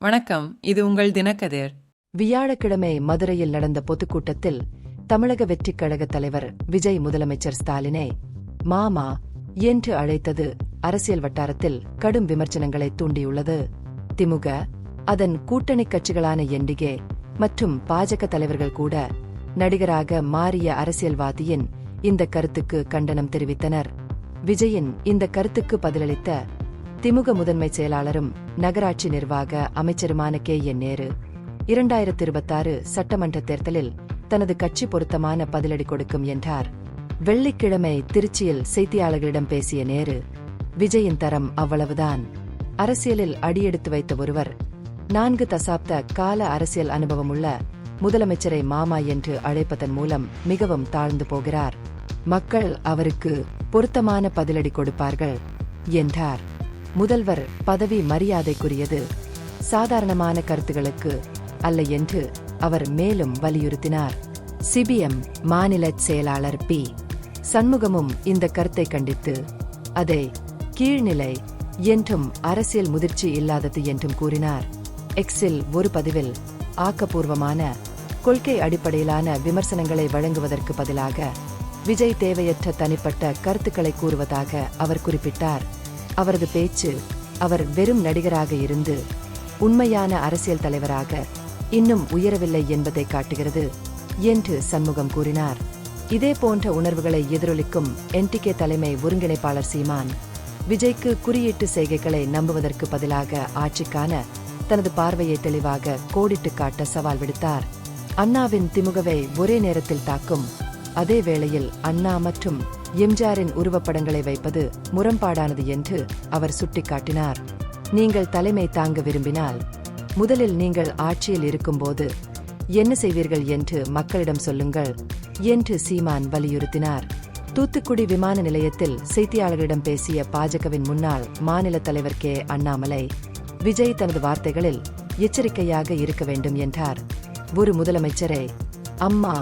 வணக்கம், இது உங்கள் தினக்கதிர். வியாழக்கிழமை மதுரையில் நடந்த பொதுக்கூட்டத்தில் தமிழக வெற்றிக் கழக தலைவர் விஜய் முதலமைச்சர் ஸ்டாலினை மாமா என்று அழைத்தது அரசியல் வட்டாரத்தில் கடும் விமர்சனங்களை தூண்டியுள்ளது. திமுக, அதன் கூட்டணி கட்சிகளான என்டிஏ மற்றும் பாஜக தலைவர்கள் கூட நடிகராக மாறிய அரசியல்வாதியின் இந்த கருத்துக்கு கண்டனம் தெரிவித்தனர். விஜயின் இந்த கருத்துக்கு பதிலளித்த திமுக முதன்மை செயலாளரும் நகராட்சி நிர்வாக அமைச்சருமான என் நேரு 2026 சட்டமன்ற தேர்தலில் தனது கட்சி பொருத்தமான பதிலடி கொடுக்கும் என்றார். வெள்ளிக்கிழமை திருச்சியில் செய்தியாளர்களிடம் பேசிய நேரு, விஜயின் தரம் அவ்வளவுதான். அரசியலில் அடியெடுத்து வைத்த ஒருவர் 4 தசாப்த கால அரசியல் அனுபவமுள்ள முதலமைச்சரை மாமா என்று அழைப்பதன் மூலம் மிகவும் தாழ்ந்து போகிறார். மக்கள் அவருக்கு பொருத்தமான பதிலடி கொடுப்பார்கள் என்றார். முதல்வர் பதவி மரியாதைக்குரியது, சாதாரணமான கருத்துகளுக்கு அல்ல என்று அவர் மேலும் வலியுறுத்தினார். சிபிஎம் மாநில செயலாளர் பி. சண்முகமும் இந்த கருத்தை கண்டித்து, அதை கீழ்நிலை என்றும் அரசியல் முதிர்ச்சி இல்லாதது என்றும் கூறினார். எக்ஸில் ஒரு பதிவில் ஆக்கப்பூர்வமான கொள்கை அடிப்படையிலான விமர்சனங்களை வழங்குவதற்கு பதிலாக விஜய் தேவையற்ற தனிப்பட்ட கருத்துக்களை கூறுவதாக அவர் குறிப்பிட்டார். அவரது பேச்சு அவர் வெறும் நடிகராக இருந்து உண்மையான அரசியல் தலைவராக இன்னும் உயரவில்லை என்பதை காட்டுகிறது என்று சண்முகம் கூறினார். இதேபோன்ற உணர்வுகளை எதிரொலிக்கும் என்டிகே தலைமை ஒருங்கிணைப்பாளர் சீமான், விஜய்க்கு குறியீட்டு செய்கைகளை நம்புவதற்கு பதிலாக ஆட்சிக்கான தனது பார்வையை தெளிவாக கோடிட்டு காட்ட சவால் விடுத்தார். அண்ணாவின் திமுகவை ஒரே நேரத்தில் தாக்கும் அதே வேளையில் அண்ணா மற்றும் எம்ஜிஆரின் உருவப்படங்களை வைப்பது முரண்பாடானது என்று அவர் சுட்டிக்காட்டினார். நீங்கள் தலைமை தாங்க விரும்பினால் முதலில் நீங்கள் ஆட்சியில் இருக்கும்போது என்ன செய்வீர்கள் என்று மக்களிடம் சொல்லுங்கள் என்று சீமான் வலியுறுத்தினார். தூத்துக்குடி விமான நிலையத்தில் செய்தியாளர்களிடம் பேசிய பாஜகவின் முன்னாள் மாநில தலைவர் அண்ணாமலை, விஜய் தனது வார்த்தைகளில் எச்சரிக்கையாக இருக்க வேண்டும் என்றார். ஒரு முதலமைச்சரை அம்மா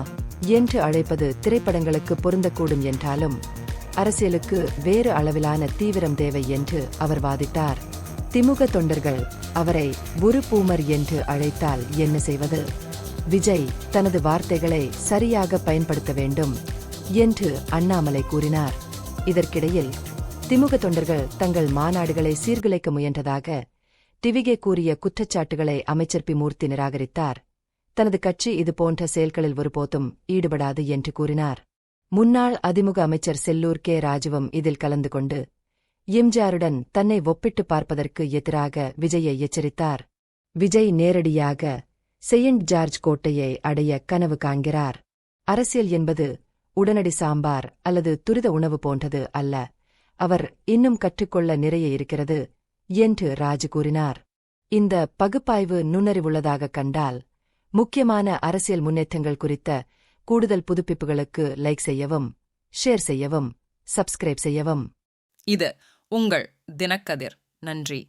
என்று அழைப்பது திரைப்படங்களுக்கு பொருந்தக்கூடும் என்றாலும் அரசியலுக்கு வேறு அளவிலான தீவிரம் தேவை என்று அவர் வாதிட்டார். திமுக தொண்டர்கள் அவரை ஒரு பூமர் என்று அழைத்தால் என்ன செய்வது? விஜய் தனது வார்த்தைகளை சரியாக பயன்படுத்த வேண்டும் என்று அண்ணாமலை கூறினார். இதற்கிடையில் திமுக தொண்டர்கள் தங்கள் மாநாடுகளை சீர்குலைக்க முயன்றதாக டிவிகே கூறிய குற்றச்சாட்டுகளை அமைச்சர் பி. மூர்த்தி நிராகரித்தார். தனது கட்சி இதுபோன்ற செயல்களில் ஒருபோதும் ஈடுபடாது என்று கூறினார். முன்னாள் அதிமுக அமைச்சர் செல்லூர் ராஜுவும் இதில் கலந்து கொண்டு எம்ஜிஆருடன் தன்னை ஒப்பிட்டு பார்ப்பதற்கு எதிராக விஜயை எச்சரித்தார். விஜய் நேரடியாக செயின்ட் ஜார்ஜ் கோட்டையை அடைய கனவு காண்கிறார். அரசியல் என்பது உடனடி சாம்பார் அல்லது துரித உணவு போன்றது அல்ல, அவர் இன்னும் கற்றுக்கொள்ள நிறைய இருக்கிறது என்று ராஜு கூறினார். இந்த பகுப்பாய்வு நுண்ணறிவுள்ளதாக கண்டால் முக்கியமான அரசியல் முன்னேற்றங்கள் குறித்த கூடுதல் புதுப்பிப்புகளுக்கு லைக் செய்யவும், ஷேர் செய்யவும், சப்ஸ்கிரைப் செய்யவும். இது உங்கள் தினக்கதிர். நன்றி.